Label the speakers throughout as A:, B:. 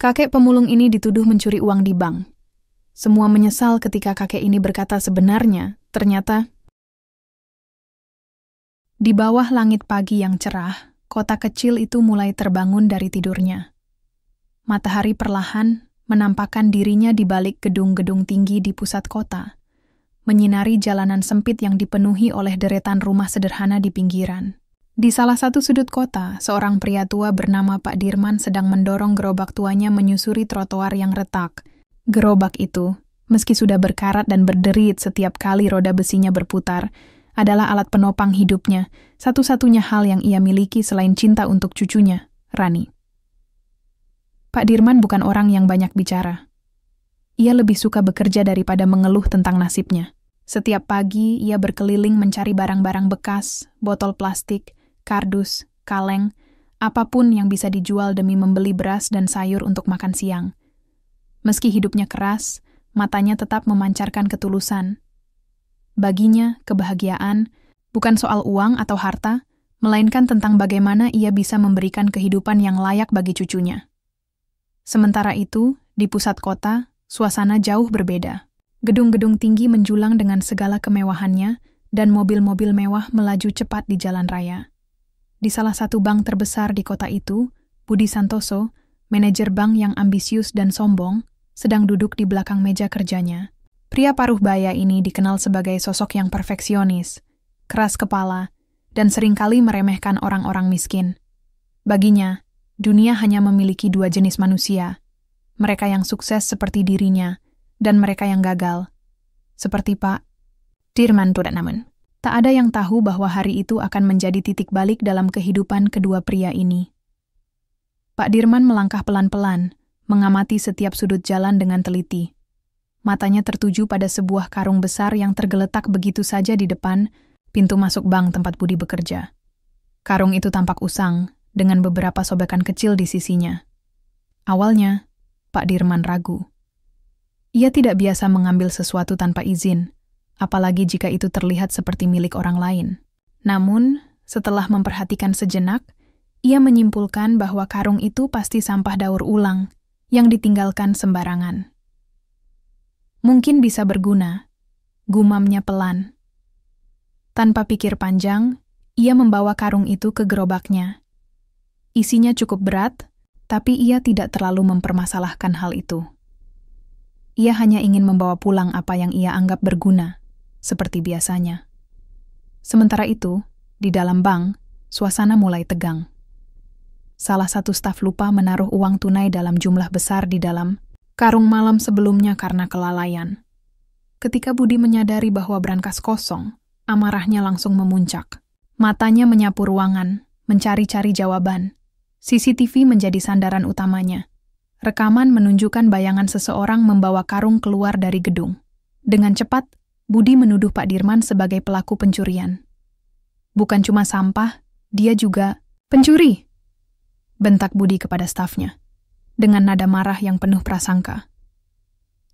A: Kakek pemulung ini dituduh mencuri uang di bank. Semua menyesal ketika kakek ini berkata sebenarnya, ternyata di bawah langit pagi yang cerah, kota kecil itu mulai terbangun dari tidurnya. Matahari perlahan menampakkan dirinya di balik gedung-gedung tinggi di pusat kota, menyinari jalanan sempit yang dipenuhi oleh deretan rumah sederhana di pinggiran. Di salah satu sudut kota, seorang pria tua bernama Pak Dirman sedang mendorong gerobak tuanya menyusuri trotoar yang retak. Gerobak itu, meski sudah berkarat dan berderit setiap kali roda besinya berputar, adalah alat penopang hidupnya, satu-satunya hal yang ia miliki selain cinta untuk cucunya, Rani. Pak Dirman bukan orang yang banyak bicara. Ia lebih suka bekerja daripada mengeluh tentang nasibnya. Setiap pagi, ia berkeliling mencari barang-barang bekas, botol plastik, kardus, kaleng, apapun yang bisa dijual demi membeli beras dan sayur untuk makan siang. Meski hidupnya keras, matanya tetap memancarkan ketulusan. Baginya, kebahagiaan bukan soal uang atau harta, melainkan tentang bagaimana ia bisa memberikan kehidupan yang layak bagi cucunya. Sementara itu, di pusat kota, suasana jauh berbeda. Gedung-gedung tinggi menjulang dengan segala kemewahannya, dan mobil-mobil mewah melaju cepat di jalan raya. Di salah satu bank terbesar di kota itu, Budi Santoso, manajer bank yang ambisius dan sombong, sedang duduk di belakang meja kerjanya. Pria paruh baya ini dikenal sebagai sosok yang perfeksionis, keras kepala, dan seringkali meremehkan orang-orang miskin. Baginya, dunia hanya memiliki dua jenis manusia, mereka yang sukses seperti dirinya, dan mereka yang gagal, seperti Pak Dirman tidak namun. Tak ada yang tahu bahwa hari itu akan menjadi titik balik dalam kehidupan kedua pria ini. Pak Dirman melangkah pelan-pelan, mengamati setiap sudut jalan dengan teliti. Matanya tertuju pada sebuah karung besar yang tergeletak begitu saja di depan pintu masuk bank tempat Budi bekerja. Karung itu tampak usang, dengan beberapa sobekan kecil di sisinya. Awalnya, Pak Dirman ragu. Ia tidak biasa mengambil sesuatu tanpa izin, apalagi jika itu terlihat seperti milik orang lain. Namun, setelah memperhatikan sejenak, ia menyimpulkan bahwa karung itu pasti sampah daur ulang yang ditinggalkan sembarangan. Mungkin bisa berguna, gumamnya pelan. Tanpa pikir panjang, ia membawa karung itu ke gerobaknya. Isinya cukup berat, tapi ia tidak terlalu mempermasalahkan hal itu. Ia hanya ingin membawa pulang apa yang ia anggap berguna, seperti biasanya. Sementara itu, di dalam bank, suasana mulai tegang. Salah satu staf lupa menaruh uang tunai dalam jumlah besar di dalam karung malam sebelumnya karena kelalaian. Ketika Budi menyadari bahwa brankas kosong, amarahnya langsung memuncak. Matanya menyapu ruangan, mencari-cari jawaban. CCTV menjadi sandaran utamanya. Rekaman menunjukkan bayangan seseorang membawa karung keluar dari gedung. Dengan cepat, Budi menuduh Pak Dirman sebagai pelaku pencurian. Bukan cuma sampah, dia juga pencuri, bentak Budi kepada stafnya, dengan nada marah yang penuh prasangka.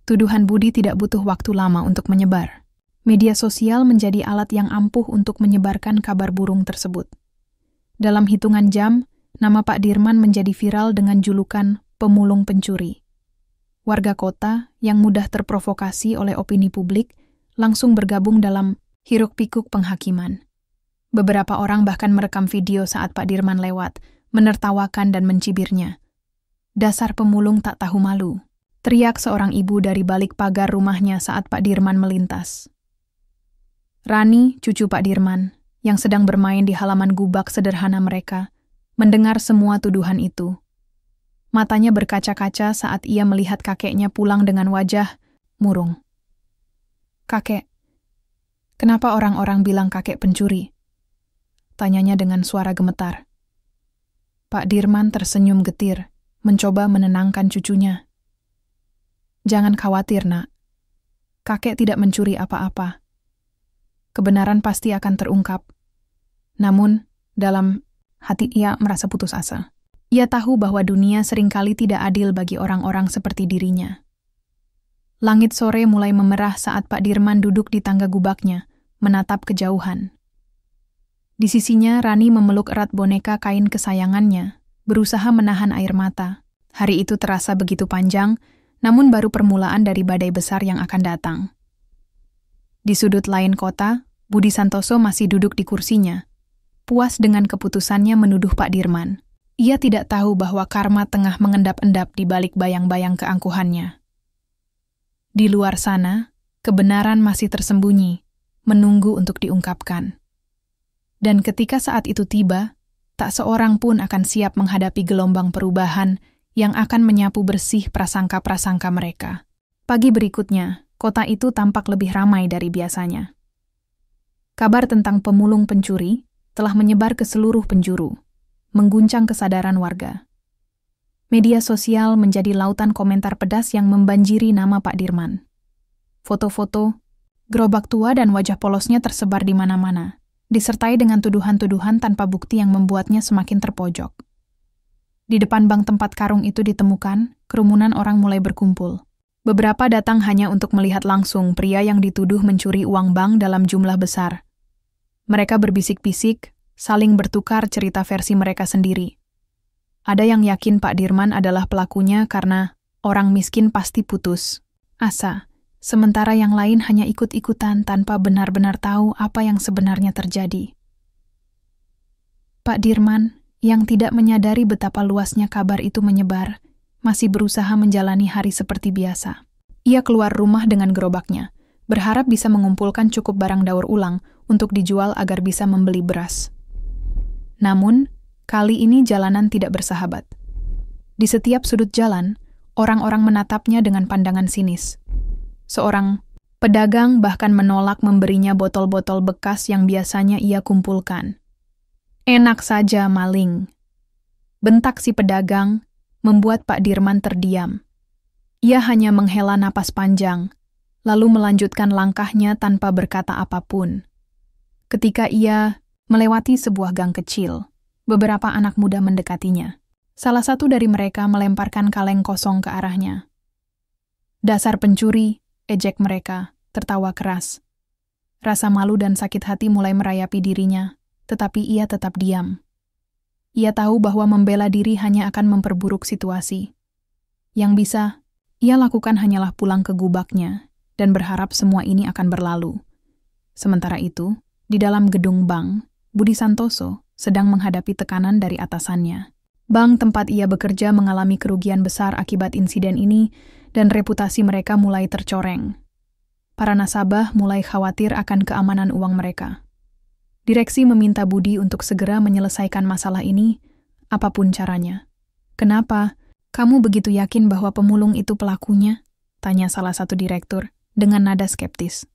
A: Tuduhan Budi tidak butuh waktu lama untuk menyebar. Media sosial menjadi alat yang ampuh untuk menyebarkan kabar burung tersebut. Dalam hitungan jam, nama Pak Dirman menjadi viral dengan julukan pemulung pencuri. Warga kota yang mudah terprovokasi oleh opini publik langsung bergabung dalam hiruk-pikuk penghakiman. Beberapa orang bahkan merekam video saat Pak Dirman lewat, menertawakan dan mencibirnya. Dasar pemulung tak tahu malu, teriak seorang ibu dari balik pagar rumahnya saat Pak Dirman melintas. Rani, cucu Pak Dirman, yang sedang bermain di halaman gubak sederhana mereka, mendengar semua tuduhan itu. Matanya berkaca-kaca saat ia melihat kakeknya pulang dengan wajah murung. "Kakek, kenapa orang-orang bilang kakek pencuri?" tanyanya dengan suara gemetar. Pak Dirman tersenyum getir, mencoba menenangkan cucunya. "Jangan khawatir, Nak. Kakek tidak mencuri apa-apa. Kebenaran pasti akan terungkap." Namun, dalam hati ia merasa putus asa. Ia tahu bahwa dunia seringkali tidak adil bagi orang-orang seperti dirinya. Langit sore mulai memerah saat Pak Dirman duduk di tangga gubaknya, menatap kejauhan. Di sisinya, Rani memeluk erat boneka kain kesayangannya, berusaha menahan air mata. Hari itu terasa begitu panjang, namun baru permulaan dari badai besar yang akan datang. Di sudut lain kota, Budi Santoso masih duduk di kursinya, puas dengan keputusannya menuduh Pak Dirman. Ia tidak tahu bahwa karma tengah mengendap-endap di balik bayang-bayang keangkuhannya. Di luar sana, kebenaran masih tersembunyi, menunggu untuk diungkapkan. Dan ketika saat itu tiba, tak seorang pun akan siap menghadapi gelombang perubahan yang akan menyapu bersih prasangka-prasangka mereka. Pagi berikutnya, kota itu tampak lebih ramai dari biasanya. Kabar tentang pemulung pencuri telah menyebar ke seluruh penjuru, mengguncang kesadaran warga. Media sosial menjadi lautan komentar pedas yang membanjiri nama Pak Dirman. Foto-foto, gerobak tua dan wajah polosnya tersebar di mana-mana, disertai dengan tuduhan-tuduhan tanpa bukti yang membuatnya semakin terpojok. Di depan bank tempat karung itu ditemukan, kerumunan orang mulai berkumpul. Beberapa datang hanya untuk melihat langsung pria yang dituduh mencuri uang bank dalam jumlah besar. Mereka berbisik-bisik, saling bertukar cerita versi mereka sendiri. Ada yang yakin Pak Dirman adalah pelakunya karena orang miskin pasti putus asa, sementara yang lain hanya ikut-ikutan tanpa benar-benar tahu apa yang sebenarnya terjadi. Pak Dirman, yang tidak menyadari betapa luasnya kabar itu menyebar, masih berusaha menjalani hari seperti biasa. Ia keluar rumah dengan gerobaknya, berharap bisa mengumpulkan cukup barang daur ulang untuk dijual agar bisa membeli beras. Namun, kali ini jalanan tidak bersahabat. Di setiap sudut jalan, orang-orang menatapnya dengan pandangan sinis. Seorang pedagang bahkan menolak memberinya botol-botol bekas yang biasanya ia kumpulkan. Enak saja maling. Bentak si pedagang membuat Pak Dirman terdiam. Ia hanya menghela napas panjang, lalu melanjutkan langkahnya tanpa berkata apapun. Ketika ia melewati sebuah gang kecil, beberapa anak muda mendekatinya. Salah satu dari mereka melemparkan kaleng kosong ke arahnya. "Dasar pencuri," ejek mereka, tertawa keras. Rasa malu dan sakit hati mulai merayapi dirinya, tetapi ia tetap diam. Ia tahu bahwa membela diri hanya akan memperburuk situasi. Yang bisa, ia lakukan hanyalah pulang ke gubaknya dan berharap semua ini akan berlalu. Sementara itu, di dalam gedung bank, Budi Santoso sedang menghadapi tekanan dari atasannya. Bank tempat ia bekerja mengalami kerugian besar akibat insiden ini dan reputasi mereka mulai tercoreng. Para nasabah mulai khawatir akan keamanan uang mereka. Direksi meminta Budi untuk segera menyelesaikan masalah ini, apapun caranya. "Kenapa? Kamu begitu yakin bahwa pemulung itu pelakunya?" tanya salah satu direktur dengan nada skeptis.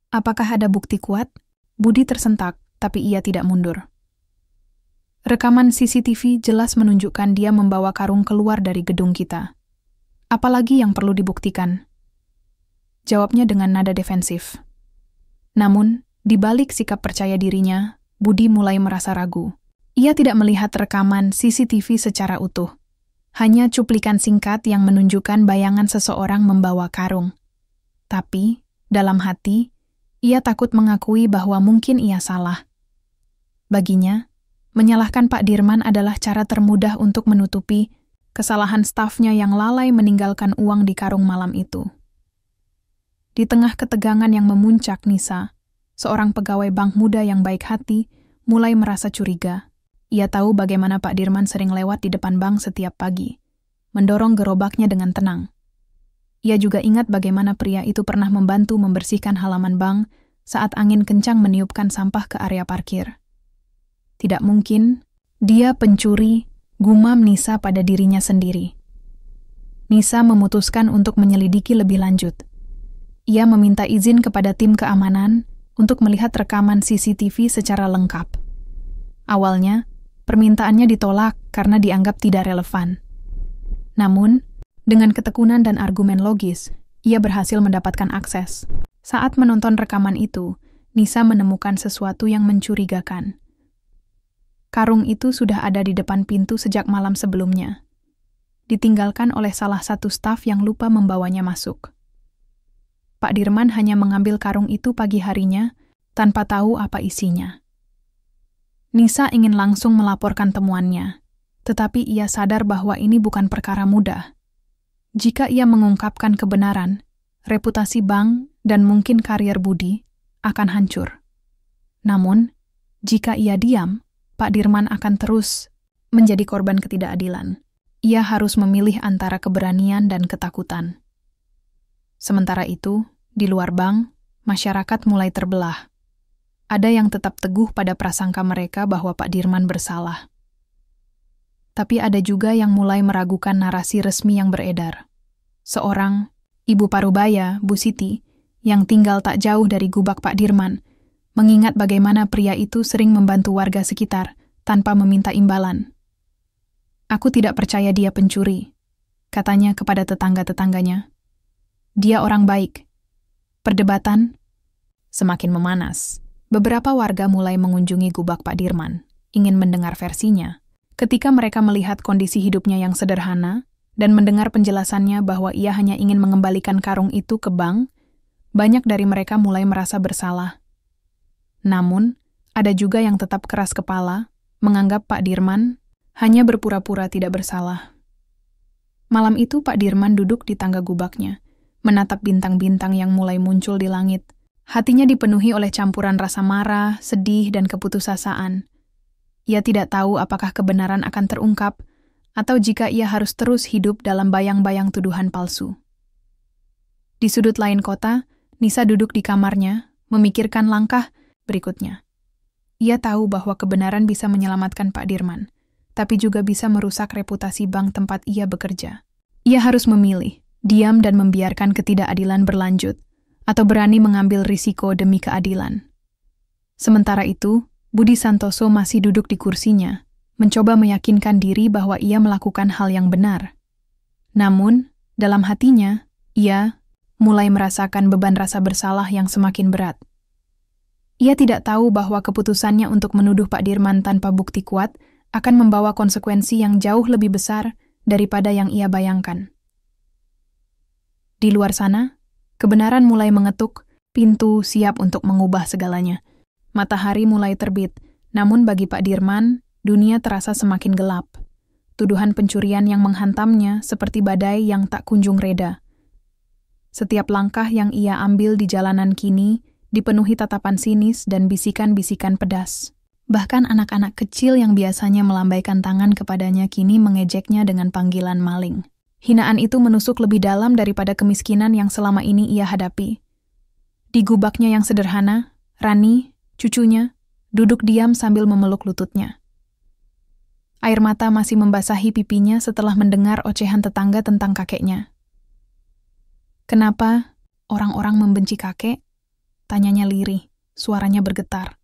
A: "Apakah ada bukti kuat?" Budi tersentak, tapi ia tidak mundur. Rekaman CCTV jelas menunjukkan dia membawa karung keluar dari gedung kita. "Apalagi yang perlu dibuktikan?" Jawabnya dengan nada defensif. Namun, di balik sikap percaya dirinya, Budi mulai merasa ragu. Ia tidak melihat rekaman CCTV secara utuh. Hanya cuplikan singkat yang menunjukkan bayangan seseorang membawa karung. Tapi, dalam hati, ia takut mengakui bahwa mungkin ia salah. Baginya, menyalahkan Pak Dirman adalah cara termudah untuk menutupi kesalahan stafnya yang lalai meninggalkan uang di karung malam itu. Di tengah ketegangan yang memuncak Nisa, seorang pegawai bank muda yang baik hati, mulai merasa curiga. Ia tahu bagaimana Pak Dirman sering lewat di depan bank setiap pagi, mendorong gerobaknya dengan tenang. Ia juga ingat bagaimana pria itu pernah membantu membersihkan halaman bank saat angin kencang meniupkan sampah ke area parkir. Tidak mungkin, dia pencuri, gumam Nisa pada dirinya sendiri. Nisa memutuskan untuk menyelidiki lebih lanjut. Ia meminta izin kepada tim keamanan untuk melihat rekaman CCTV secara lengkap. Awalnya, permintaannya ditolak karena dianggap tidak relevan. Namun, dengan ketekunan dan argumen logis, ia berhasil mendapatkan akses. Saat menonton rekaman itu, Nisa menemukan sesuatu yang mencurigakan. Karung itu sudah ada di depan pintu sejak malam sebelumnya. Ditinggalkan oleh salah satu staf yang lupa membawanya masuk. Pak Dirman hanya mengambil karung itu pagi harinya, tanpa tahu apa isinya. Nisa ingin langsung melaporkan temuannya, Tetapi ia sadar bahwa ini bukan perkara mudah. Jika ia mengungkapkan kebenaran, reputasi bank dan mungkin karier Budi akan hancur. Namun, jika ia diam, Pak Dirman akan terus menjadi korban ketidakadilan. Ia harus memilih antara keberanian dan ketakutan. Sementara itu, di luar bank, masyarakat mulai terbelah. Ada yang tetap teguh pada prasangka mereka bahwa Pak Dirman bersalah. Tapi ada juga yang mulai meragukan narasi resmi yang beredar. Seorang ibu parubaya, Bu Siti, yang tinggal tak jauh dari gubak Pak Dirman, mengingat bagaimana pria itu sering membantu warga sekitar tanpa meminta imbalan. "Aku tidak percaya dia pencuri," katanya kepada tetangga-tetangganya. "Dia orang baik." Perdebatan semakin memanas. Beberapa warga mulai mengunjungi gubak Pak Dirman, ingin mendengar versinya. Ketika mereka melihat kondisi hidupnya yang sederhana dan mendengar penjelasannya bahwa ia hanya ingin mengembalikan karung itu ke bank, banyak dari mereka mulai merasa bersalah. Namun, ada juga yang tetap keras kepala, menganggap Pak Dirman hanya berpura-pura tidak bersalah. Malam itu Pak Dirman duduk di tangga gubaknya, menatap bintang-bintang yang mulai muncul di langit. Hatinya dipenuhi oleh campuran rasa marah, sedih, dan keputusasaan. Ia tidak tahu apakah kebenaran akan terungkap, atau jika ia harus terus hidup dalam bayang-bayang tuduhan palsu. Di sudut lain kota, Nisa duduk di kamarnya, memikirkan langkah berikutnya. Ia tahu bahwa kebenaran bisa menyelamatkan Pak Dirman, tapi juga bisa merusak reputasi bank tempat ia bekerja. Ia harus memilih, diam dan membiarkan ketidakadilan berlanjut, atau berani mengambil risiko demi keadilan. Sementara itu, Budi Santoso masih duduk di kursinya, mencoba meyakinkan diri bahwa ia melakukan hal yang benar. Namun, dalam hatinya, ia mulai merasakan beban rasa bersalah yang semakin berat. Ia tidak tahu bahwa keputusannya untuk menuduh Pak Dirman tanpa bukti kuat akan membawa konsekuensi yang jauh lebih besar daripada yang ia bayangkan. Di luar sana, kebenaran mulai mengetuk pintu siap untuk mengubah segalanya. Matahari mulai terbit, namun bagi Pak Dirman, dunia terasa semakin gelap. Tuduhan pencurian yang menghantamnya seperti badai yang tak kunjung reda. Setiap langkah yang ia ambil di jalanan kini dipenuhi tatapan sinis dan bisikan-bisikan pedas. Bahkan anak-anak kecil yang biasanya melambaikan tangan kepadanya kini mengejeknya dengan panggilan maling. Hinaan itu menusuk lebih dalam daripada kemiskinan yang selama ini ia hadapi. Di gubaknya yang sederhana, Rani, cucunya, duduk diam sambil memeluk lututnya. Air mata masih membasahi pipinya setelah mendengar ocehan tetangga tentang kakeknya. "Kenapa orang-orang membenci kakek?" tanyanya lirih, suaranya bergetar.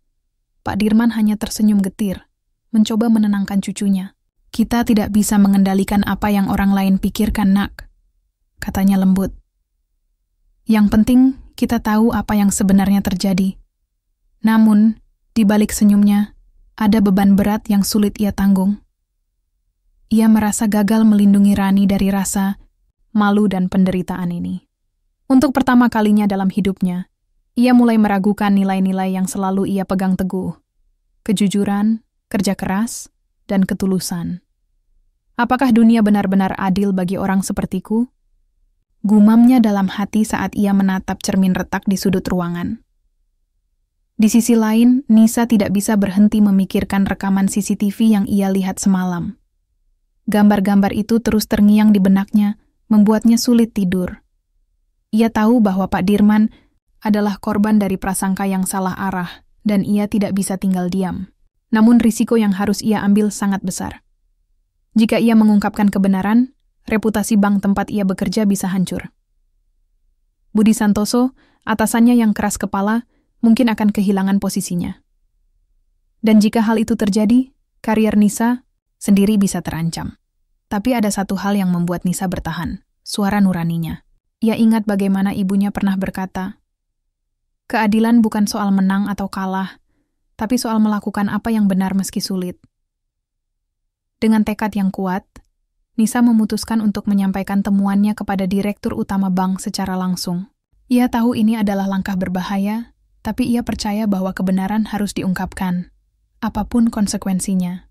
A: Pak Dirman hanya tersenyum getir, mencoba menenangkan cucunya. "Kita tidak bisa mengendalikan apa yang orang lain pikirkan, Nak," katanya lembut. "Yang penting kita tahu apa yang sebenarnya terjadi." Namun, di balik senyumnya, ada beban berat yang sulit ia tanggung. Ia merasa gagal melindungi Rani dari rasa malu dan penderitaan ini. Untuk pertama kalinya dalam hidupnya, ia mulai meragukan nilai-nilai yang selalu ia pegang teguh. Kejujuran, kerja keras, dan ketulusan. Apakah dunia benar-benar adil bagi orang sepertiku? Gumamnya dalam hati saat ia menatap cermin retak di sudut ruangan. Di sisi lain, Nisa tidak bisa berhenti memikirkan rekaman CCTV yang ia lihat semalam. Gambar-gambar itu terus terngiang di benaknya, membuatnya sulit tidur. Ia tahu bahwa Pak Dirman adalah korban dari prasangka yang salah arah, dan ia tidak bisa tinggal diam. Namun risiko yang harus ia ambil sangat besar. Jika ia mengungkapkan kebenaran, reputasi bank tempat ia bekerja bisa hancur. Budi Santoso, atasannya yang keras kepala, mungkin akan kehilangan posisinya. Dan jika hal itu terjadi, karier Nisa sendiri bisa terancam. Tapi ada satu hal yang membuat Nisa bertahan, suara nuraninya. Ia ingat bagaimana ibunya pernah berkata, "Keadilan bukan soal menang atau kalah, tapi soal melakukan apa yang benar meski sulit." Dengan tekad yang kuat, Nisa memutuskan untuk menyampaikan temuannya kepada Direktur Utama Bank secara langsung. Ia tahu ini adalah langkah berbahaya, tapi ia percaya bahwa kebenaran harus diungkapkan, apapun konsekuensinya.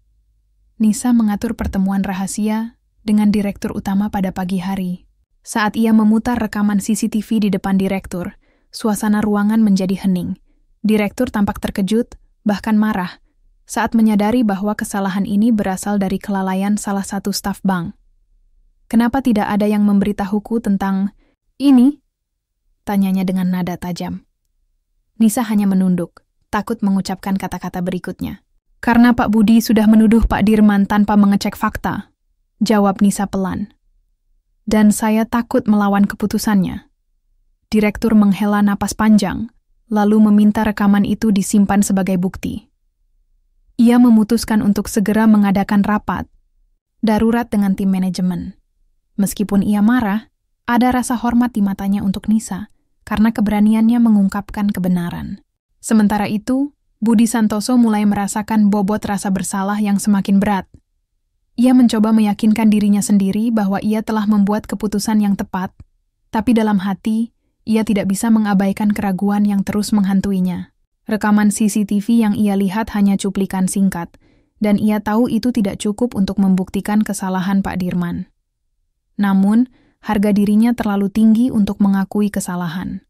A: Nisa mengatur pertemuan rahasia dengan direktur utama pada pagi hari. Saat ia memutar rekaman CCTV di depan direktur, suasana ruangan menjadi hening. Direktur tampak terkejut, bahkan marah, saat menyadari bahwa kesalahan ini berasal dari kelalaian salah satu staf bank. "Kenapa tidak ada yang memberitahuku tentang ini?" tanyanya dengan nada tajam. Nisa hanya menunduk, takut mengucapkan kata-kata berikutnya. "Karena Pak Budi sudah menuduh Pak Dirman tanpa mengecek fakta," jawab Nisa pelan. "Dan saya takut melawan keputusannya." Direktur menghela napas panjang, lalu meminta rekaman itu disimpan sebagai bukti. Ia memutuskan untuk segera mengadakan rapat darurat dengan tim manajemen. Meskipun ia marah, ada rasa hormat di matanya untuk Nisa karena keberaniannya mengungkapkan kebenaran. Sementara itu, Budi Santoso mulai merasakan bobot rasa bersalah yang semakin berat. Ia mencoba meyakinkan dirinya sendiri bahwa ia telah membuat keputusan yang tepat, tapi dalam hati, ia tidak bisa mengabaikan keraguan yang terus menghantuinya. Rekaman CCTV yang ia lihat hanya cuplikan singkat, dan ia tahu itu tidak cukup untuk membuktikan kesalahan Pak Dirman. Namun, harga dirinya terlalu tinggi untuk mengakui kesalahan.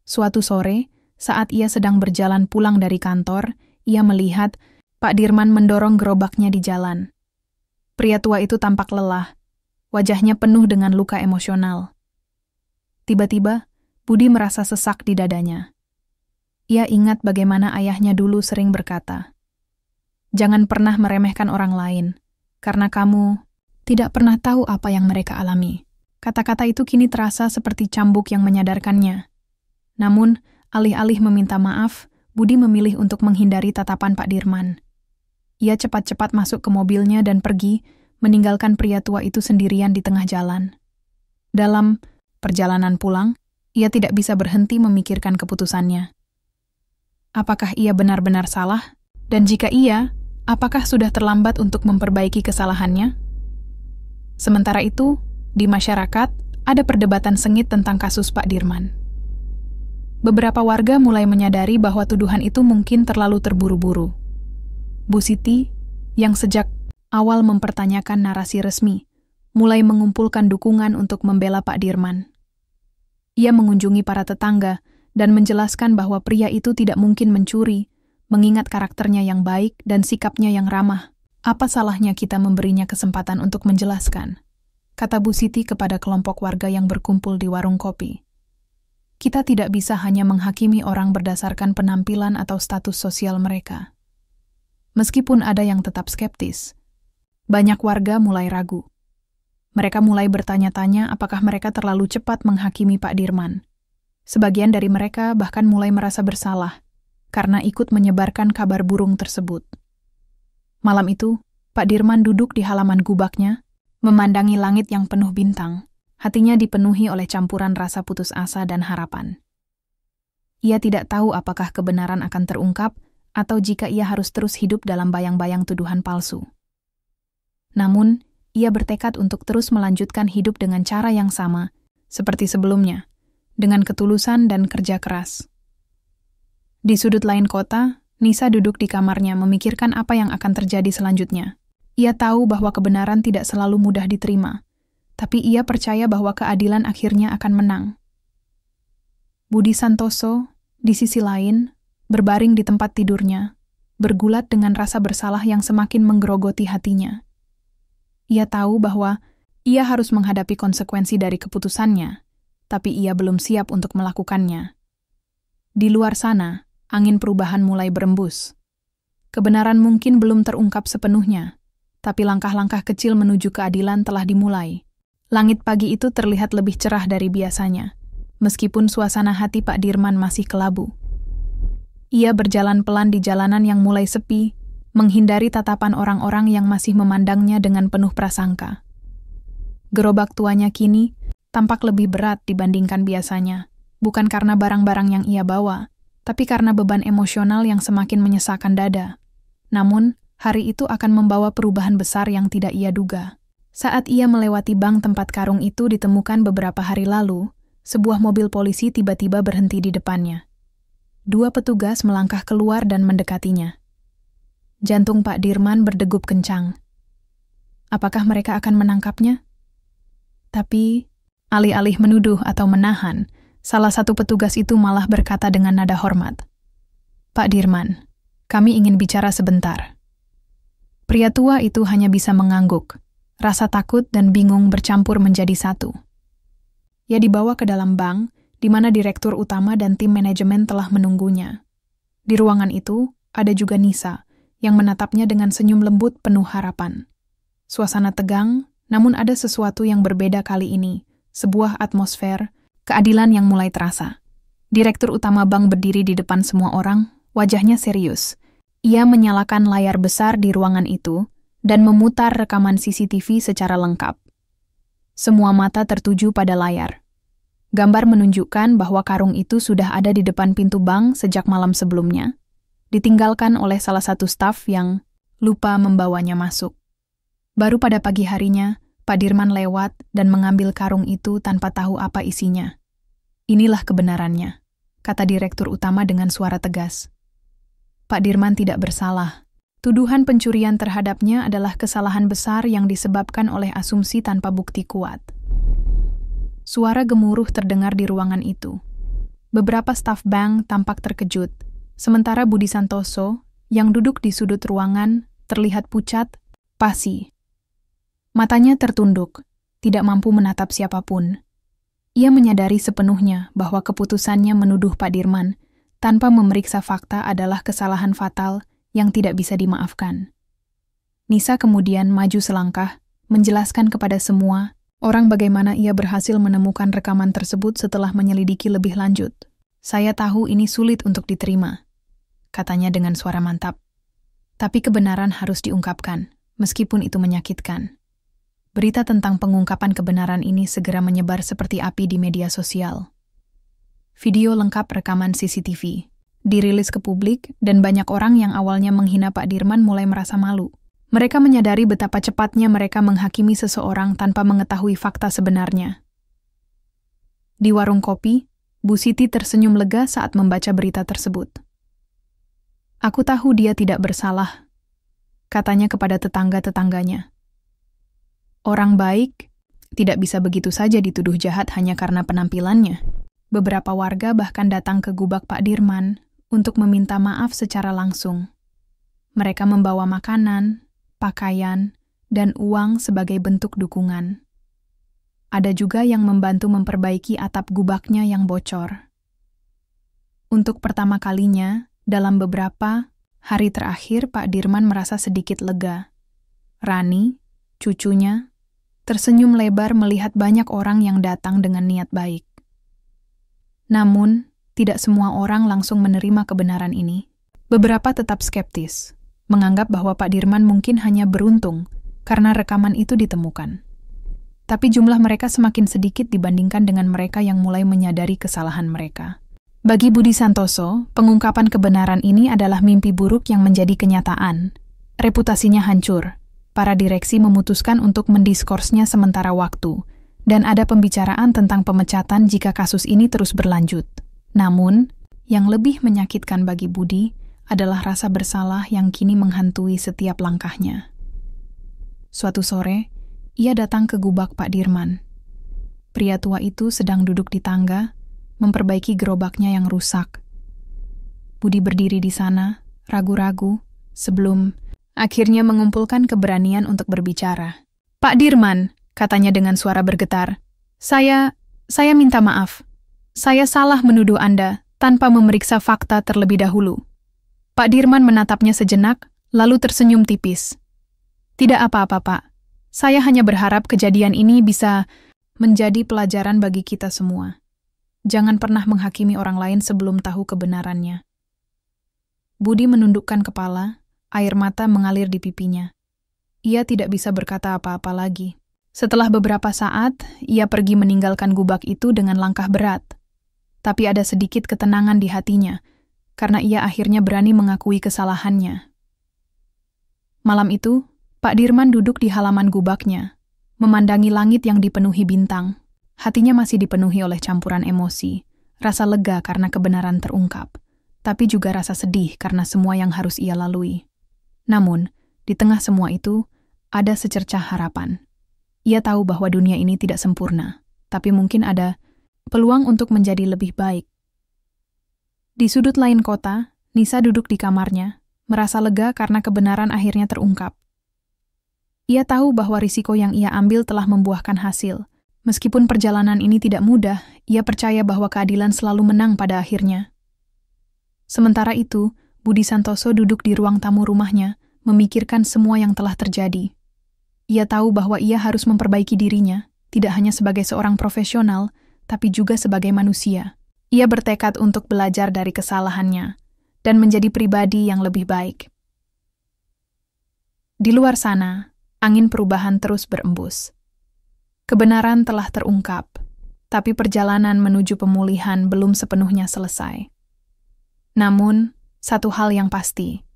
A: Suatu sore, saat ia sedang berjalan pulang dari kantor, ia melihat Pak Dirman mendorong gerobaknya di jalan. Pria tua itu tampak lelah, wajahnya penuh dengan luka emosional. Tiba-tiba, Budi merasa sesak di dadanya. Ia ingat bagaimana ayahnya dulu sering berkata, "Jangan pernah meremehkan orang lain, karena kamu tidak pernah tahu apa yang mereka alami." Kata-kata itu kini terasa seperti cambuk yang menyadarkannya. Namun, alih-alih meminta maaf, Budi memilih untuk menghindari tatapan Pak Dirman. Ia cepat-cepat masuk ke mobilnya dan pergi, meninggalkan pria tua itu sendirian di tengah jalan. Dalam perjalanan pulang, ia tidak bisa berhenti memikirkan keputusannya. Apakah ia benar-benar salah? Dan jika iya, apakah sudah terlambat untuk memperbaiki kesalahannya? Sementara itu, di masyarakat, ada perdebatan sengit tentang kasus Pak Dirman. Beberapa warga mulai menyadari bahwa tuduhan itu mungkin terlalu terburu-buru. Bu Siti, yang sejak awal mempertanyakan narasi resmi, mulai mengumpulkan dukungan untuk membela Pak Dirman. Ia mengunjungi para tetangga dan menjelaskan bahwa pria itu tidak mungkin mencuri, mengingat karakternya yang baik dan sikapnya yang ramah. "Apa salahnya kita memberinya kesempatan untuk menjelaskan?" kata Bu Siti kepada kelompok warga yang berkumpul di warung kopi. "Kita tidak bisa hanya menghakimi orang berdasarkan penampilan atau status sosial mereka." Meskipun ada yang tetap skeptis, banyak warga mulai ragu. Mereka mulai bertanya-tanya apakah mereka terlalu cepat menghakimi Pak Dirman. Sebagian dari mereka bahkan mulai merasa bersalah karena ikut menyebarkan kabar burung tersebut. Malam itu, Pak Dirman duduk di halaman gubaknya, memandangi langit yang penuh bintang. Hatinya dipenuhi oleh campuran rasa putus asa dan harapan. Ia tidak tahu apakah kebenaran akan terungkap atau jika ia harus terus hidup dalam bayang-bayang tuduhan palsu. Namun, ia bertekad untuk terus melanjutkan hidup dengan cara yang sama, seperti sebelumnya, dengan ketulusan dan kerja keras. Di sudut lain kota, Nisa duduk di kamarnya memikirkan apa yang akan terjadi selanjutnya. Ia tahu bahwa kebenaran tidak selalu mudah diterima, tapi ia percaya bahwa keadilan akhirnya akan menang. Budi Santoso, di sisi lain, berbaring di tempat tidurnya, bergulat dengan rasa bersalah yang semakin menggerogoti hatinya. Ia tahu bahwa ia harus menghadapi konsekuensi dari keputusannya, tapi ia belum siap untuk melakukannya. Di luar sana, angin perubahan mulai berembus. Kebenaran mungkin belum terungkap sepenuhnya, tapi langkah-langkah kecil menuju keadilan telah dimulai. Langit pagi itu terlihat lebih cerah dari biasanya, meskipun suasana hati Pak Dirman masih kelabu. Ia berjalan pelan di jalanan yang mulai sepi, menghindari tatapan orang-orang yang masih memandangnya dengan penuh prasangka. Gerobak tuanya kini tampak lebih berat dibandingkan biasanya, bukan karena barang-barang yang ia bawa, tapi karena beban emosional yang semakin menyesakkan dada. Namun, hari itu akan membawa perubahan besar yang tidak ia duga. Saat ia melewati bank tempat karung itu ditemukan beberapa hari lalu, sebuah mobil polisi tiba-tiba berhenti di depannya. Dua petugas melangkah keluar dan mendekatinya. Jantung Pak Dirman berdegup kencang. Apakah mereka akan menangkapnya? Tapi, alih-alih menuduh atau menahan, salah satu petugas itu malah berkata dengan nada hormat. "Pak Dirman, kami ingin bicara sebentar." Pria tua itu hanya bisa mengangguk. Rasa takut dan bingung bercampur menjadi satu. Ia dibawa ke dalam bank, di mana direktur utama dan tim manajemen telah menunggunya. Di ruangan itu, ada juga Nisa, yang menatapnya dengan senyum lembut penuh harapan. Suasana tegang, namun ada sesuatu yang berbeda kali ini, sebuah atmosfer, keadilan yang mulai terasa. Direktur utama bank berdiri di depan semua orang, wajahnya serius. Ia menyalakan layar besar di ruangan itu dan memutar rekaman CCTV secara lengkap. Semua mata tertuju pada layar. Gambar menunjukkan bahwa karung itu sudah ada di depan pintu bank sejak malam sebelumnya, ditinggalkan oleh salah satu staf yang lupa membawanya masuk. Baru pada pagi harinya, Pak Dirman lewat dan mengambil karung itu tanpa tahu apa isinya. "Inilah kebenarannya," kata direktur utama dengan suara tegas. Pak Dirman tidak bersalah. Tuduhan pencurian terhadapnya adalah kesalahan besar yang disebabkan oleh asumsi tanpa bukti kuat. Suara gemuruh terdengar di ruangan itu. Beberapa staf bank tampak terkejut, sementara Budi Santoso, yang duduk di sudut ruangan, terlihat pucat, pasi. Matanya tertunduk, tidak mampu menatap siapapun. Ia menyadari sepenuhnya bahwa keputusannya menuduh Pak Dirman tanpa memeriksa fakta adalah kesalahan fatal yang tidak bisa dimaafkan. Nisa kemudian maju selangkah, menjelaskan kepada semua orang bagaimana ia berhasil menemukan rekaman tersebut setelah menyelidiki lebih lanjut. "Saya tahu ini sulit untuk diterima," katanya dengan suara mantap. "Tapi kebenaran harus diungkapkan, meskipun itu menyakitkan." Berita tentang pengungkapan kebenaran ini segera menyebar seperti api di media sosial. Video lengkap rekaman CCTV dirilis ke publik dan banyak orang yang awalnya menghina Pak Dirman mulai merasa malu. Mereka menyadari betapa cepatnya mereka menghakimi seseorang tanpa mengetahui fakta sebenarnya. Di warung kopi, Bu Siti tersenyum lega saat membaca berita tersebut. "Aku tahu dia tidak bersalah," katanya kepada tetangga-tetangganya. Orang baik tidak bisa begitu saja dituduh jahat hanya karena penampilannya. Beberapa warga bahkan datang ke gubak Pak Dirman untuk meminta maaf secara langsung. Mereka membawa makanan, pakaian, dan uang sebagai bentuk dukungan. Ada juga yang membantu memperbaiki atap gubaknya yang bocor. Untuk pertama kalinya, dalam beberapa hari terakhir, Pak Dirman merasa sedikit lega. Rani, cucunya, tersenyum lebar melihat banyak orang yang datang dengan niat baik. Namun, tidak semua orang langsung menerima kebenaran ini. Beberapa tetap skeptis, menganggap bahwa Pak Dirman mungkin hanya beruntung karena rekaman itu ditemukan. Tapi jumlah mereka semakin sedikit dibandingkan dengan mereka yang mulai menyadari kesalahan mereka. Bagi Budi Santoso, pengungkapan kebenaran ini adalah mimpi buruk yang menjadi kenyataan. Reputasinya hancur. Para direksi memutuskan untuk mendiskorsnya sementara waktu, dan ada pembicaraan tentang pemecatan jika kasus ini terus berlanjut. Namun, yang lebih menyakitkan bagi Budi adalah rasa bersalah yang kini menghantui setiap langkahnya. Suatu sore, ia datang ke gubak Pak Dirman. Pria tua itu sedang duduk di tangga, memperbaiki gerobaknya yang rusak. Budi berdiri di sana, ragu-ragu, sebelum akhirnya mengumpulkan keberanian untuk berbicara. "Pak Dirman," katanya dengan suara bergetar, Saya minta maaf. Saya salah menuduh Anda tanpa memeriksa fakta terlebih dahulu." Pak Dirman menatapnya sejenak, lalu tersenyum tipis. "Tidak apa-apa, Pak. Saya hanya berharap kejadian ini bisa menjadi pelajaran bagi kita semua. Jangan pernah menghakimi orang lain sebelum tahu kebenarannya." Budi menundukkan kepala, air mata mengalir di pipinya. Ia tidak bisa berkata apa-apa lagi. Setelah beberapa saat, ia pergi meninggalkan gubak itu dengan langkah berat. Tapi ada sedikit ketenangan di hatinya, karena ia akhirnya berani mengakui kesalahannya. Malam itu, Pak Dirman duduk di halaman gubaknya, memandangi langit yang dipenuhi bintang. Hatinya masih dipenuhi oleh campuran emosi, rasa lega karena kebenaran terungkap, tapi juga rasa sedih karena semua yang harus ia lalui. Namun, di tengah semua itu, ada secercah harapan. Ia tahu bahwa dunia ini tidak sempurna, tapi mungkin ada peluang untuk menjadi lebih baik. Di sudut lain kota, Nisa duduk di kamarnya, merasa lega karena kebenaran akhirnya terungkap. Ia tahu bahwa risiko yang ia ambil telah membuahkan hasil. Meskipun perjalanan ini tidak mudah, ia percaya bahwa keadilan selalu menang pada akhirnya. Sementara itu, Budi Santoso duduk di ruang tamu rumahnya, memikirkan semua yang telah terjadi. Ia tahu bahwa ia harus memperbaiki dirinya, tidak hanya sebagai seorang profesional, tapi juga sebagai manusia. Ia bertekad untuk belajar dari kesalahannya dan menjadi pribadi yang lebih baik. Di luar sana, angin perubahan terus berembus. Kebenaran telah terungkap, tapi perjalanan menuju pemulihan belum sepenuhnya selesai. Namun, satu hal yang pasti,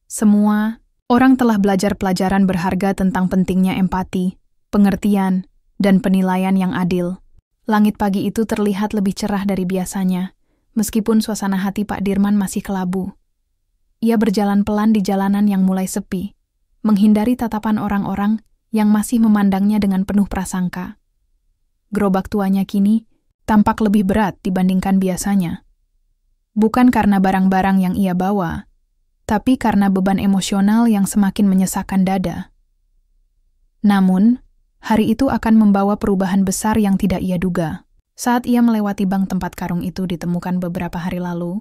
A: semua orang telah belajar pelajaran berharga tentang pentingnya empati, pengertian, dan penilaian yang adil. Langit pagi itu terlihat lebih cerah dari biasanya, meskipun suasana hati Pak Dirman masih kelabu. Ia berjalan pelan di jalanan yang mulai sepi, menghindari tatapan orang-orang yang masih memandangnya dengan penuh prasangka. Gerobak tuanya kini tampak lebih berat dibandingkan biasanya. Bukan karena barang-barang yang ia bawa, tapi karena beban emosional yang semakin menyesakkan dada. Namun, hari itu akan membawa perubahan besar yang tidak ia duga. Saat ia melewati bank tempat karung itu ditemukan beberapa hari lalu,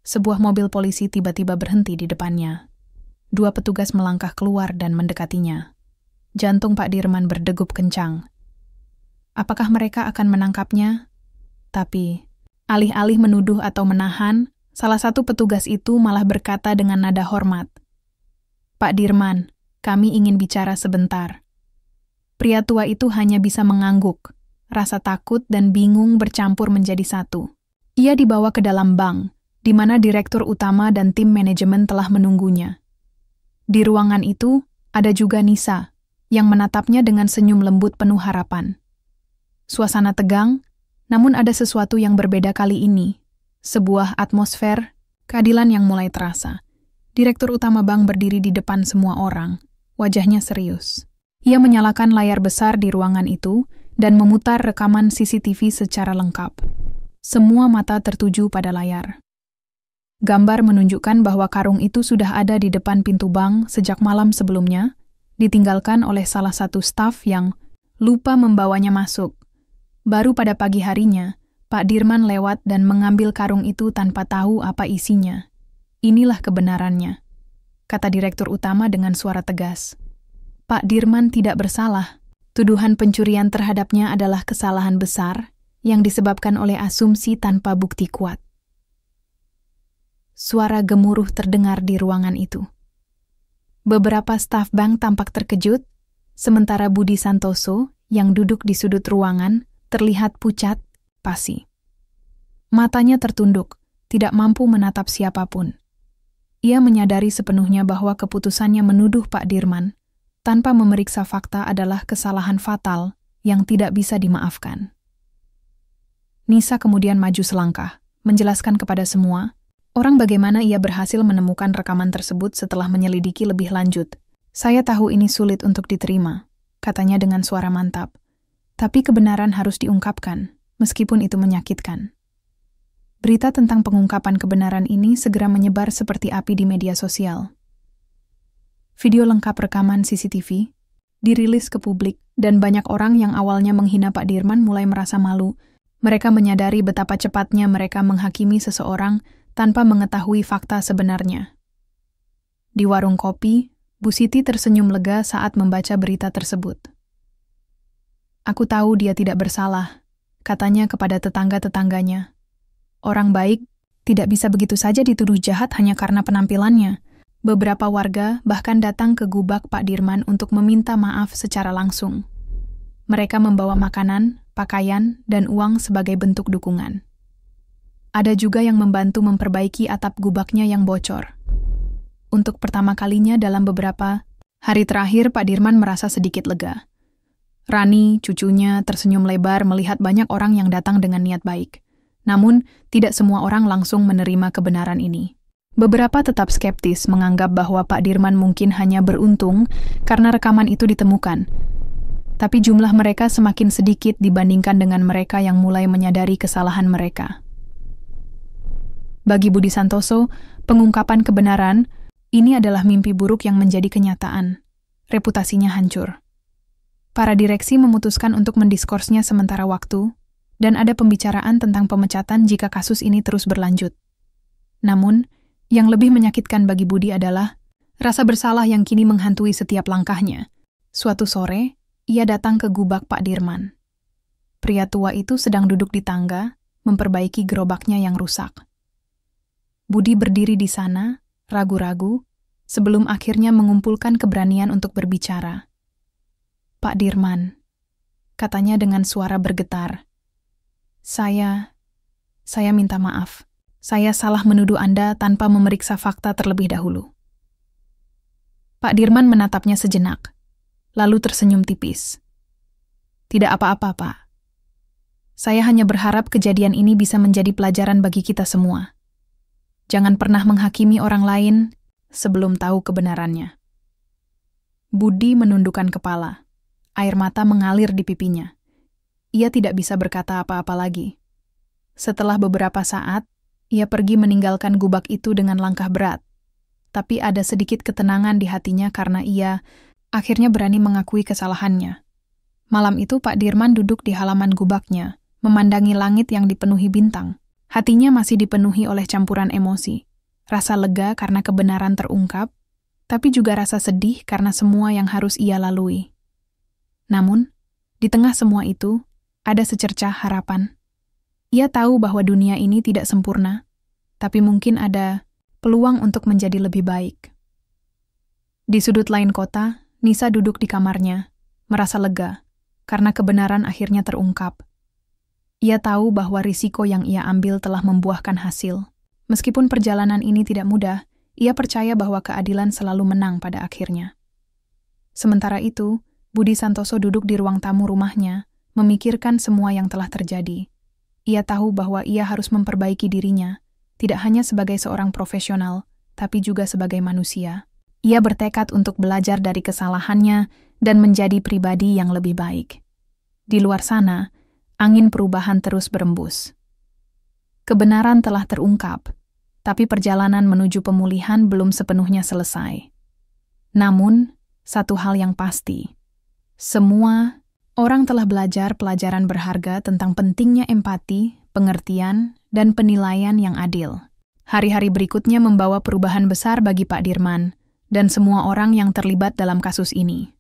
A: sebuah mobil polisi tiba-tiba berhenti di depannya. 2 petugas melangkah keluar dan mendekatinya. Jantung Pak Dirman berdegup kencang. Apakah mereka akan menangkapnya? Tapi, alih-alih menuduh atau menahan, salah satu petugas itu malah berkata dengan nada hormat, "Pak Dirman, kami ingin bicara sebentar." Pria tua itu hanya bisa mengangguk, rasa takut dan bingung bercampur menjadi satu. Ia dibawa ke dalam bank, di mana direktur utama dan tim manajemen telah menunggunya. Di ruangan itu, ada juga Nisa, yang menatapnya dengan senyum lembut penuh harapan. Suasana tegang, namun ada sesuatu yang berbeda kali ini. Sebuah atmosfer keadilan yang mulai terasa. Direktur utama bank berdiri di depan semua orang, wajahnya serius. Ia menyalakan layar besar di ruangan itu dan memutar rekaman CCTV secara lengkap. Semua mata tertuju pada layar. Gambar menunjukkan bahwa karung itu sudah ada di depan pintu bank sejak malam sebelumnya, ditinggalkan oleh salah satu staf yang lupa membawanya masuk. Baru pada pagi harinya, Pak Dirman lewat dan mengambil karung itu tanpa tahu apa isinya. Inilah kebenarannya, kata direktur utama dengan suara tegas. Pak Dirman tidak bersalah. Tuduhan pencurian terhadapnya adalah kesalahan besar yang disebabkan oleh asumsi tanpa bukti kuat. Suara gemuruh terdengar di ruangan itu. Beberapa staf bank tampak terkejut, sementara Budi Santoso yang duduk di sudut ruangan terlihat pucat, pasi. Matanya tertunduk, tidak mampu menatap siapapun. Ia menyadari sepenuhnya bahwa keputusannya menuduh Pak Dirman tanpa memeriksa fakta adalah kesalahan fatal yang tidak bisa dimaafkan. Nisa kemudian maju selangkah, menjelaskan kepada semua orang bagaimana ia berhasil menemukan rekaman tersebut setelah menyelidiki lebih lanjut. "Saya tahu ini sulit untuk diterima," katanya dengan suara mantap. "Tapi kebenaran harus diungkapkan, meskipun itu menyakitkan." Berita tentang pengungkapan kebenaran ini segera menyebar seperti api di media sosial. Video lengkap rekaman CCTV dirilis ke publik dan banyak orang yang awalnya menghina Pak Dirman mulai merasa malu. Mereka menyadari betapa cepatnya mereka menghakimi seseorang tanpa mengetahui fakta sebenarnya. Di warung kopi, Bu Siti tersenyum lega saat membaca berita tersebut. "Aku tahu dia tidak bersalah," katanya kepada tetangga-tetangganya. "Orang baik tidak bisa begitu saja dituduh jahat hanya karena penampilannya." Beberapa warga bahkan datang ke gubak Pak Dirman untuk meminta maaf secara langsung. Mereka membawa makanan, pakaian, dan uang sebagai bentuk dukungan. Ada juga yang membantu memperbaiki atap gubaknya yang bocor. Untuk pertama kalinya dalam beberapa hari terakhir, Pak Dirman merasa sedikit lega. Rani, cucunya, tersenyum lebar melihat banyak orang yang datang dengan niat baik. Namun, tidak semua orang langsung menerima kebenaran ini. Beberapa tetap skeptis menganggap bahwa Pak Dirman mungkin hanya beruntung karena rekaman itu ditemukan. Tapi jumlah mereka semakin sedikit dibandingkan dengan mereka yang mulai menyadari kesalahan mereka. Bagi Budi Santoso, pengungkapan kebenaran ini adalah mimpi buruk yang menjadi kenyataan. Reputasinya hancur. Para direksi memutuskan untuk mendiskorsnya sementara waktu, dan ada pembicaraan tentang pemecatan jika kasus ini terus berlanjut. Namun, yang lebih menyakitkan bagi Budi adalah rasa bersalah yang kini menghantui setiap langkahnya. Suatu sore, ia datang ke gubak Pak Dirman. Pria tua itu sedang duduk di tangga, memperbaiki gerobaknya yang rusak. Budi berdiri di sana, ragu-ragu, sebelum akhirnya mengumpulkan keberanian untuk berbicara. "Pak Dirman," katanya dengan suara bergetar. Saya minta maaf. Saya salah menuduh Anda tanpa memeriksa fakta terlebih dahulu." Pak Dirman menatapnya sejenak, lalu tersenyum tipis. "Tidak apa-apa, Pak. Saya hanya berharap kejadian ini bisa menjadi pelajaran bagi kita semua. Jangan pernah menghakimi orang lain sebelum tahu kebenarannya." Budi menundukkan kepala. Air mata mengalir di pipinya. Ia tidak bisa berkata apa-apa lagi. Setelah beberapa saat, ia pergi meninggalkan gubak itu dengan langkah berat. Tapi ada sedikit ketenangan di hatinya karena ia akhirnya berani mengakui kesalahannya. Malam itu Pak Dirman duduk di halaman gubaknya, memandangi langit yang dipenuhi bintang. Hatinya masih dipenuhi oleh campuran emosi. Rasa lega karena kebenaran terungkap, tapi juga rasa sedih karena semua yang harus ia lalui. Namun, di tengah semua itu, ada secercah harapan. Ia tahu bahwa dunia ini tidak sempurna, tapi mungkin ada peluang untuk menjadi lebih baik. Di sudut lain kota, Nisa duduk di kamarnya, merasa lega, karena kebenaran akhirnya terungkap. Ia tahu bahwa risiko yang ia ambil telah membuahkan hasil. Meskipun perjalanan ini tidak mudah, ia percaya bahwa keadilan selalu menang pada akhirnya. Sementara itu, Budi Santoso duduk di ruang tamu rumahnya, memikirkan semua yang telah terjadi. Ia tahu bahwa ia harus memperbaiki dirinya, tidak hanya sebagai seorang profesional, tapi juga sebagai manusia. Ia bertekad untuk belajar dari kesalahannya dan menjadi pribadi yang lebih baik. Di luar sana, angin perubahan terus berembus. Kebenaran telah terungkap, tapi perjalanan menuju pemulihan belum sepenuhnya selesai. Namun, satu hal yang pasti, semua orang telah belajar pelajaran berharga tentang pentingnya empati, pengertian, dan penilaian yang adil. Hari-hari berikutnya membawa perubahan besar bagi Pak Dirman dan semua orang yang terlibat dalam kasus ini.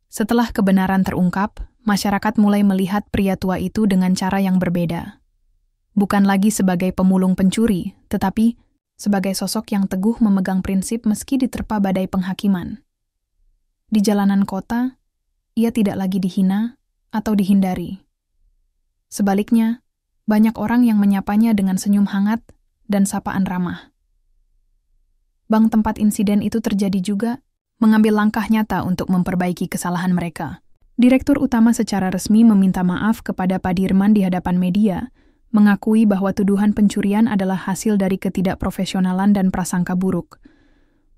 A: Setelah kebenaran terungkap, masyarakat mulai melihat pria tua itu dengan cara yang berbeda. Bukan lagi sebagai pemulung pencuri, tetapi sebagai sosok yang teguh memegang prinsip meski diterpa badai penghakiman. Di jalanan kota, ia tidak lagi dihina atau dihindari. Sebaliknya, banyak orang yang menyapanya dengan senyum hangat dan sapaan ramah. Bank tempat insiden itu terjadi juga mengambil langkah nyata untuk memperbaiki kesalahan mereka. Direktur utama secara resmi meminta maaf kepada Pak Dirman di hadapan media, mengakui bahwa tuduhan pencurian adalah hasil dari ketidakprofesionalan dan prasangka buruk.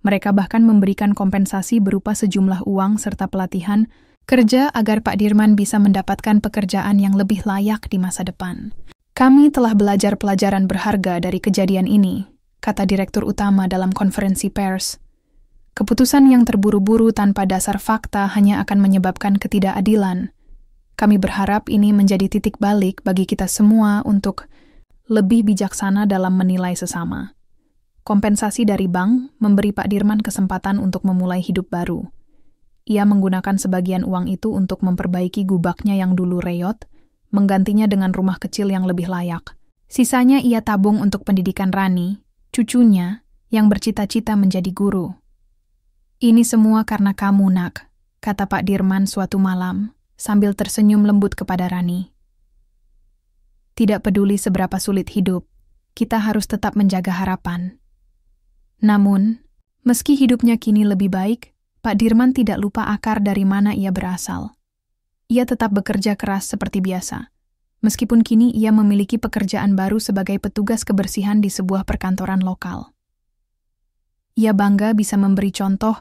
A: Mereka bahkan memberikan kompensasi berupa sejumlah uang serta pelatihan kerja agar Pak Dirman bisa mendapatkan pekerjaan yang lebih layak di masa depan. "Kami telah belajar pelajaran berharga dari kejadian ini," kata Direktur Utama dalam konferensi pers. "Keputusan yang terburu-buru tanpa dasar fakta hanya akan menyebabkan ketidakadilan. Kami berharap ini menjadi titik balik bagi kita semua untuk lebih bijaksana dalam menilai sesama." Kompensasi dari bank memberi Pak Dirman kesempatan untuk memulai hidup baru. Ia menggunakan sebagian uang itu untuk memperbaiki gubaknya yang dulu reyot, menggantinya dengan rumah kecil yang lebih layak. Sisanya ia tabung untuk pendidikan Rani, cucunya, yang bercita-cita menjadi guru. "Ini semua karena kamu, Nak," kata Pak Dirman suatu malam, sambil tersenyum lembut kepada Rani. Tidak peduli seberapa sulit hidup, kita harus tetap menjaga harapan. Namun, meski hidupnya kini lebih baik, Pak Dirman tidak lupa akar dari mana ia berasal. Ia tetap bekerja keras seperti biasa, meskipun kini ia memiliki pekerjaan baru sebagai petugas kebersihan di sebuah perkantoran lokal. Ia bangga bisa memberi contoh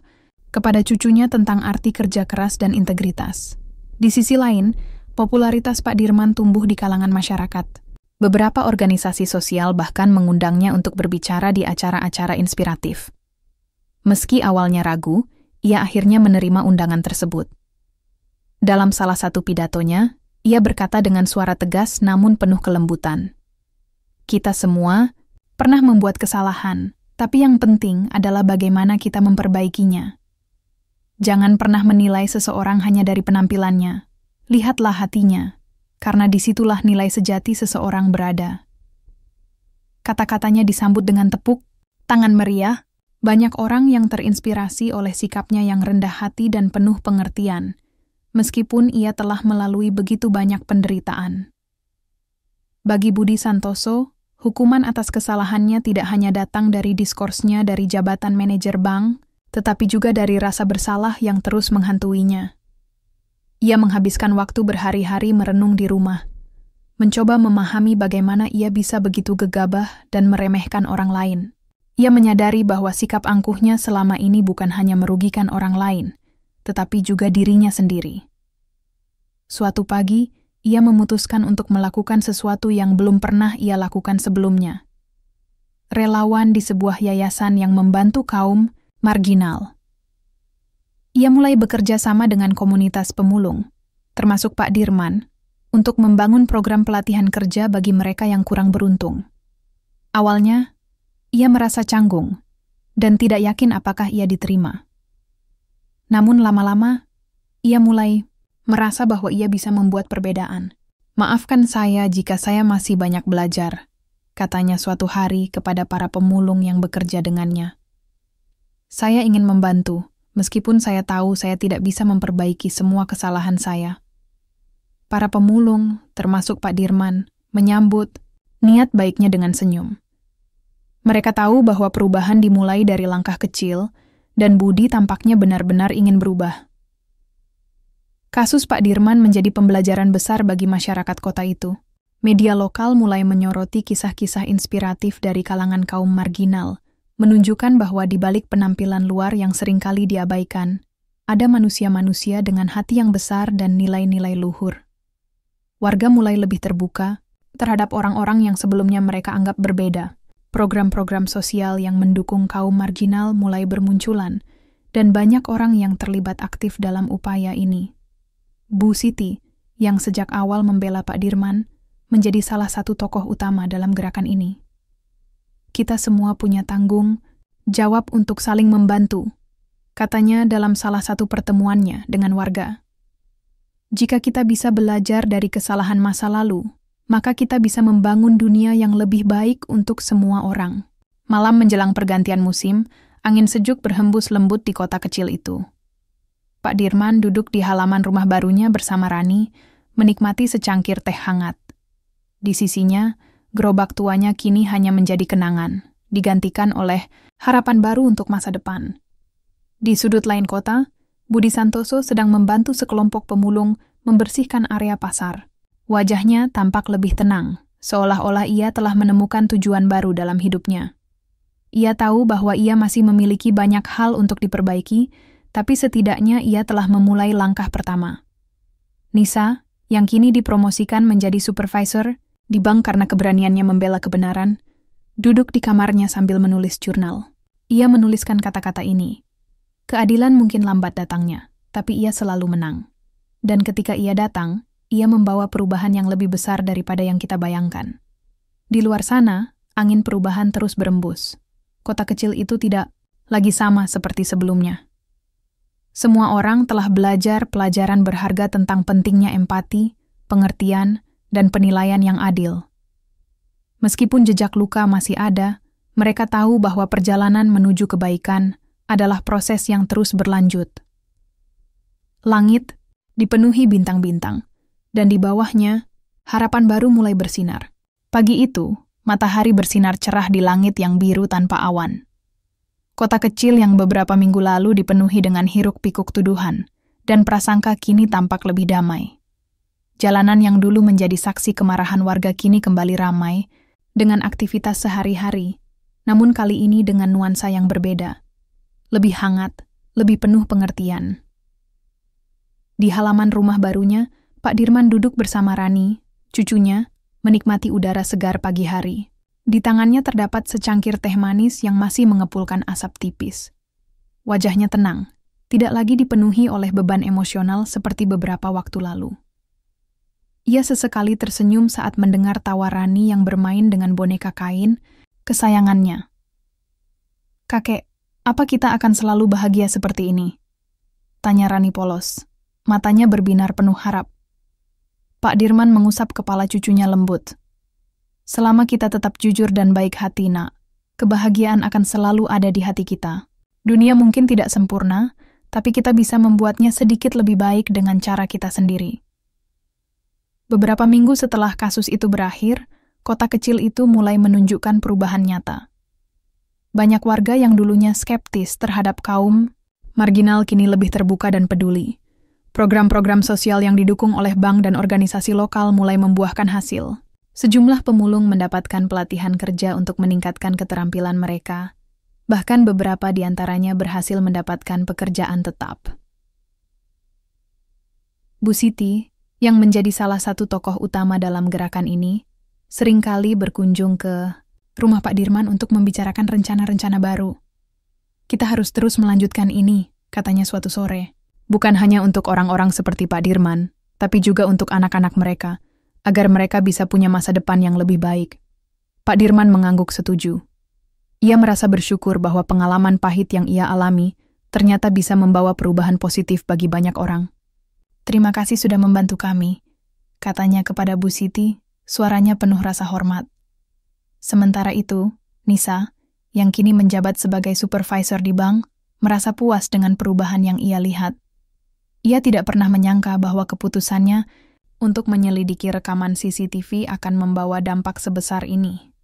A: kepada cucunya tentang arti kerja keras dan integritas. Di sisi lain, popularitas Pak Dirman tumbuh di kalangan masyarakat. Beberapa organisasi sosial bahkan mengundangnya untuk berbicara di acara-acara inspiratif. Meski awalnya ragu, ia akhirnya menerima undangan tersebut. Dalam salah satu pidatonya, ia berkata dengan suara tegas namun penuh kelembutan. Kita semua pernah membuat kesalahan, tapi yang penting adalah bagaimana kita memperbaikinya. Jangan pernah menilai seseorang hanya dari penampilannya. Lihatlah hatinya, karena disitulah nilai sejati seseorang berada. Kata-katanya disambut dengan tepuk tangan meriah. Banyak orang yang terinspirasi oleh sikapnya yang rendah hati dan penuh pengertian, meskipun ia telah melalui begitu banyak penderitaan. Bagi Budi Santoso, hukuman atas kesalahannya tidak hanya datang dari diskorsnya dari jabatan manajer bank, tetapi juga dari rasa bersalah yang terus menghantuinya. Ia menghabiskan waktu berhari-hari merenung di rumah, mencoba memahami bagaimana ia bisa begitu gegabah dan meremehkan orang lain. Ia menyadari bahwa sikap angkuhnya selama ini bukan hanya merugikan orang lain, tetapi juga dirinya sendiri. Suatu pagi, ia memutuskan untuk melakukan sesuatu yang belum pernah ia lakukan sebelumnya. Relawan di sebuah yayasan yang membantu kaum marginal. Ia mulai bekerja sama dengan komunitas pemulung, termasuk Pak Dirman, untuk membangun program pelatihan kerja bagi mereka yang kurang beruntung. Awalnya, ia merasa canggung dan tidak yakin apakah ia diterima. Namun lama-lama, ia mulai merasa bahwa ia bisa membuat perbedaan. "Maafkan saya jika saya masih banyak belajar," katanya suatu hari kepada para pemulung yang bekerja dengannya. "Saya ingin membantu, meskipun saya tahu saya tidak bisa memperbaiki semua kesalahan saya." Para pemulung, termasuk Pak Dirman, menyambut niat baiknya dengan senyum. Mereka tahu bahwa perubahan dimulai dari langkah kecil, dan Budi tampaknya benar-benar ingin berubah. Kasus Pak Dirman menjadi pembelajaran besar bagi masyarakat kota itu. Media lokal mulai menyoroti kisah-kisah inspiratif dari kalangan kaum marginal, menunjukkan bahwa di balik penampilan luar yang seringkali diabaikan, ada manusia-manusia dengan hati yang besar dan nilai-nilai luhur. Warga mulai lebih terbuka terhadap orang-orang yang sebelumnya mereka anggap berbeda. Program-program sosial yang mendukung kaum marginal mulai bermunculan, dan banyak orang yang terlibat aktif dalam upaya ini. Bu Siti, yang sejak awal membela Pak Dirman, menjadi salah satu tokoh utama dalam gerakan ini. "Kita semua punya tanggung jawab untuk saling membantu," katanya dalam salah satu pertemuannya dengan warga. "Jika kita bisa belajar dari kesalahan masa lalu, maka kita bisa membangun dunia yang lebih baik untuk semua orang." Malam menjelang pergantian musim, angin sejuk berhembus lembut di kota kecil itu. Pak Dirman duduk di halaman rumah barunya bersama Rani, menikmati secangkir teh hangat. Di sisinya, gerobak tuanya kini hanya menjadi kenangan, digantikan oleh harapan baru untuk masa depan. Di sudut lain kota, Budi Santoso sedang membantu sekelompok pemulung membersihkan area pasar. Wajahnya tampak lebih tenang, seolah-olah ia telah menemukan tujuan baru dalam hidupnya. Ia tahu bahwa ia masih memiliki banyak hal untuk diperbaiki, tapi setidaknya ia telah memulai langkah pertama. Nisa, yang kini dipromosikan menjadi supervisor di bank karena keberaniannya membela kebenaran, duduk di kamarnya sambil menulis jurnal. Ia menuliskan kata-kata ini. "Keadilan mungkin lambat datangnya, tapi ia selalu menang. Dan ketika ia datang, ia membawa perubahan yang lebih besar daripada yang kita bayangkan." Di luar sana, angin perubahan terus berembus. Kota kecil itu tidak lagi sama seperti sebelumnya. Semua orang telah belajar pelajaran berharga tentang pentingnya empati, pengertian, dan penilaian yang adil. Meskipun jejak luka masih ada, mereka tahu bahwa perjalanan menuju kebaikan adalah proses yang terus berlanjut. Langit dipenuhi bintang-bintang, dan di bawahnya, harapan baru mulai bersinar. Pagi itu, matahari bersinar cerah di langit yang biru tanpa awan. Kota kecil yang beberapa minggu lalu dipenuhi dengan hiruk-pikuk tuduhan, dan prasangka kini tampak lebih damai. Jalanan yang dulu menjadi saksi kemarahan warga kini kembali ramai dengan aktivitas sehari-hari, namun kali ini dengan nuansa yang berbeda. lebih hangat, lebih penuh pengertian. Di halaman rumah barunya, Pak Dirman duduk bersama Rani, cucunya, menikmati udara segar pagi hari. Di tangannya terdapat secangkir teh manis yang masih mengepulkan asap tipis. Wajahnya tenang, tidak lagi dipenuhi oleh beban emosional seperti beberapa waktu lalu. Ia sesekali tersenyum saat mendengar tawa Rani yang bermain dengan boneka kain kesayangannya. "Kakek, apa kita akan selalu bahagia seperti ini?" tanya Rani polos. Matanya berbinar penuh harap. Pak Dirman mengusap kepala cucunya lembut. "Selama kita tetap jujur dan baik hati, Nak, kebahagiaan akan selalu ada di hati kita. Dunia mungkin tidak sempurna, tapi kita bisa membuatnya sedikit lebih baik dengan cara kita sendiri." Beberapa minggu setelah kasus itu berakhir, kota kecil itu mulai menunjukkan perubahan nyata. Banyak warga yang dulunya skeptis terhadap kaum marginal kini lebih terbuka dan peduli. Program-program sosial yang didukung oleh bank dan organisasi lokal mulai membuahkan hasil. Sejumlah pemulung mendapatkan pelatihan kerja untuk meningkatkan keterampilan mereka. Bahkan beberapa di antaranya berhasil mendapatkan pekerjaan tetap. Bu Siti, yang menjadi salah satu tokoh utama dalam gerakan ini, seringkali berkunjung ke rumah Pak Dirman untuk membicarakan rencana-rencana baru. "Kita harus terus melanjutkan ini," katanya suatu sore. "Bukan hanya untuk orang-orang seperti Pak Dirman, tapi juga untuk anak-anak mereka, agar mereka bisa punya masa depan yang lebih baik." Pak Dirman mengangguk setuju. Ia merasa bersyukur bahwa pengalaman pahit yang ia alami ternyata bisa membawa perubahan positif bagi banyak orang. "Terima kasih sudah membantu kami," katanya kepada Bu Siti, suaranya penuh rasa hormat. Sementara itu, Nisa, yang kini menjabat sebagai supervisor di bank, merasa puas dengan perubahan yang ia lihat. Ia tidak pernah menyangka bahwa keputusannya untuk menyelidiki rekaman CCTV akan membawa dampak sebesar ini.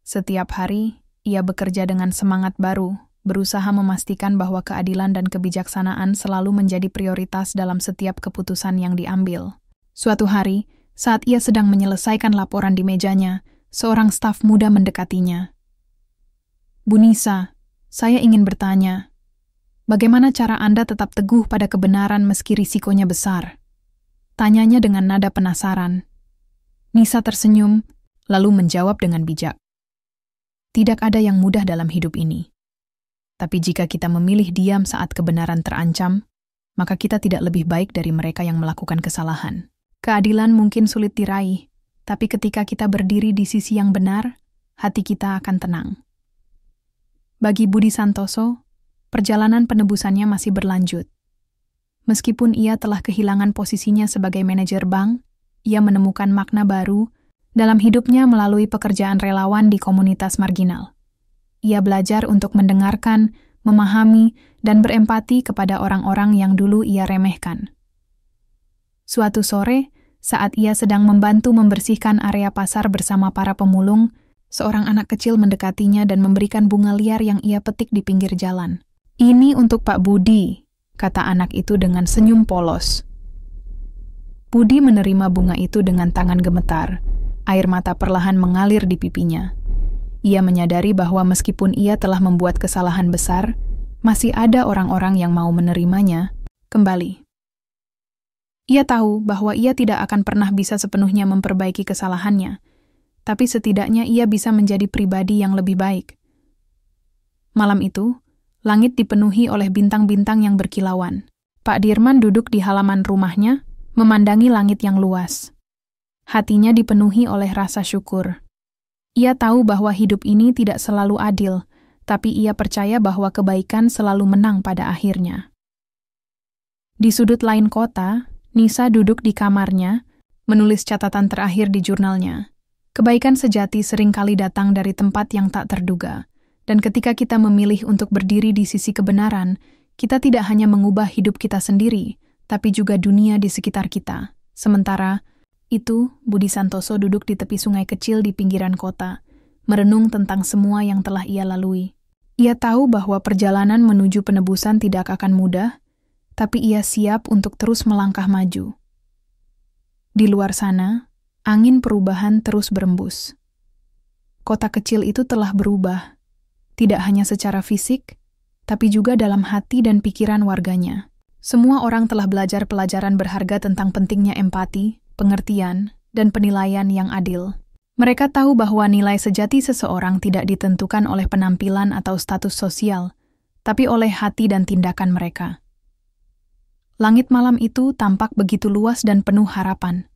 A: Setiap hari, ia bekerja dengan semangat baru, berusaha memastikan bahwa keadilan dan kebijaksanaan selalu menjadi prioritas dalam setiap keputusan yang diambil. Suatu hari, saat ia sedang menyelesaikan laporan di mejanya, seorang staf muda mendekatinya. "Bu Nisa, saya ingin bertanya, bagaimana cara Anda tetap teguh pada kebenaran meski risikonya besar?" tanyanya dengan nada penasaran. Nisa tersenyum, lalu menjawab dengan bijak. "Tidak ada yang mudah dalam hidup ini. Tapi jika kita memilih diam saat kebenaran terancam, maka kita tidak lebih baik dari mereka yang melakukan kesalahan. Keadilan mungkin sulit diraih, tapi ketika kita berdiri di sisi yang benar, hati kita akan tenang." Bagi Budi Santoso, perjalanan penebusannya masih berlanjut. Meskipun ia telah kehilangan posisinya sebagai manajer bank, ia menemukan makna baru dalam hidupnya melalui pekerjaan relawan di komunitas marginal. Ia belajar untuk mendengarkan, memahami, dan berempati kepada orang-orang yang dulu ia remehkan. Suatu sore, saat ia sedang membantu membersihkan area pasar bersama para pemulung, seorang anak kecil mendekatinya dan memberikan bunga liar yang ia petik di pinggir jalan. "Ini untuk Pak Budi," kata anak itu dengan senyum polos. Budi menerima bunga itu dengan tangan gemetar. Air mata perlahan mengalir di pipinya. Ia menyadari bahwa meskipun ia telah membuat kesalahan besar, masih ada orang-orang yang mau menerimanya kembali. Ia tahu bahwa ia tidak akan pernah bisa sepenuhnya memperbaiki kesalahannya, tapi setidaknya ia bisa menjadi pribadi yang lebih baik. Malam itu, langit dipenuhi oleh bintang-bintang yang berkilauan. Pak Dirman duduk di halaman rumahnya, memandangi langit yang luas. Hatinya dipenuhi oleh rasa syukur. Ia tahu bahwa hidup ini tidak selalu adil, tapi ia percaya bahwa kebaikan selalu menang pada akhirnya. Di sudut lain kota, Nisa duduk di kamarnya, menulis catatan terakhir di jurnalnya. Kebaikan sejati seringkali datang dari tempat yang tak terduga, dan ketika kita memilih untuk berdiri di sisi kebenaran, kita tidak hanya mengubah hidup kita sendiri, tapi juga dunia di sekitar kita. Sementara itu, Budi Santoso duduk di tepi sungai kecil di pinggiran kota, merenung tentang semua yang telah ia lalui. Ia tahu bahwa perjalanan menuju penebusan tidak akan mudah, tapi ia siap untuk terus melangkah maju. Di luar sana, angin perubahan terus berembus. Kota kecil itu telah berubah, tidak hanya secara fisik, tapi juga dalam hati dan pikiran warganya. Semua orang telah belajar pelajaran berharga tentang pentingnya empati, pengertian, dan penilaian yang adil. Mereka tahu bahwa nilai sejati seseorang tidak ditentukan oleh penampilan atau status sosial, tapi oleh hati dan tindakan mereka. Langit malam itu tampak begitu luas dan penuh harapan.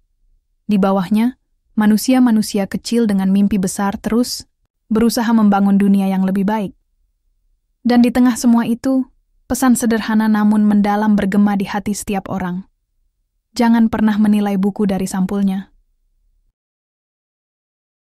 A: Di bawahnya, manusia-manusia kecil dengan mimpi besar terus berusaha membangun dunia yang lebih baik. Dan di tengah semua itu, pesan sederhana namun mendalam bergema di hati setiap orang. Jangan pernah menilai buku dari sampulnya.